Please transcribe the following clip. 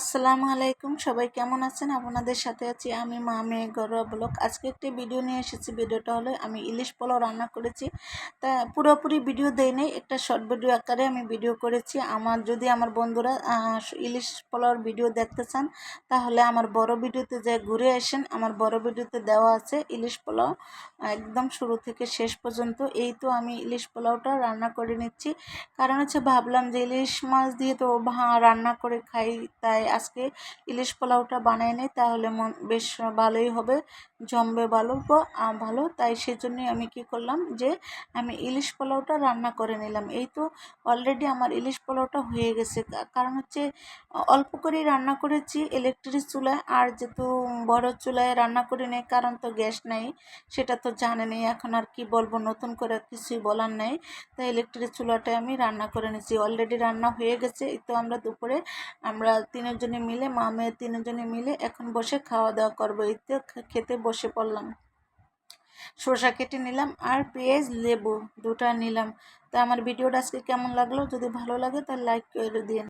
আসসালামু আলাইকুম, সবাই কেমন আছেন? আপনাদের সাথে আছি আমি মা মেয়ে ঘরোয়া ব্লগ। আজকে একটি ভিডিও নিয়ে এসেছি। ভিডিওটা হলো আমি ইলিশ পোলাও রান্না করেছি। তা পুরোপুরি ভিডিও দেই নাই, একটা শর্ট ভিডিও আকারে আমি ভিডিও করেছি। যদি আমার বন্ধুরা ইলিশ পোলাওর ভিডিও দেখতে চান, তাহলে আমার বড় ভিডিওতে যে ঘুরে আসেন। আমার বড় ভিডিওতে দেওয়া আছে ইলিশ পোলাও একদম শুরু থেকে শেষ পর্যন্ত। এই তো আমি ইলিশ পোলাওটা রান্না করে নিচ্ছি, কারণ হচ্ছে ভাবলাম যে ইলিশ মাছ দিয়ে তো রান্না করে খাই, তাই আজকে ইলিশ পোলাওটা বানাই নেই, তাহলে বেশ ভালোই হবে, জমবে ভালো। তাই সেজন্যই আমি কি করলাম যে আমি ইলিশ পোলাওটা রান্না করে নিলাম। এই তো অলরেডি আমার ইলিশ পোলাওটা হয়ে গেছে, কারণ হচ্ছে অল্প করেই রান্না করেছি ইলেকট্রিক চুলায়। আর যেহেতু বড় চুলায় রান্না করে নেই, কারণ তো গ্যাস নাই, সেটা তো জানেনই। এখন আর কি বলবো, নতুন করে কিছুই বলার নেই। তাই ইলেকট্রিক চুলাটায় আমি রান্না করে নিয়েছি, অলরেডি রান্না হয়ে গেছে। এই তো দুপুরে আমরা তিনজনে মিলে, মা মেয়ে তিনজনে মিলে এখন বসে খাওয়া দাওয়া করবো। এই তো খেতে বসে পড়লাম। শসা কেটে নিলাম আর পেঁয়াজ লেবু দুটা নিলাম। তো আমার ভিডিওটা আজকে কেমন লাগলো, যদি ভালো লাগে তাহলে লাইক করে দিন।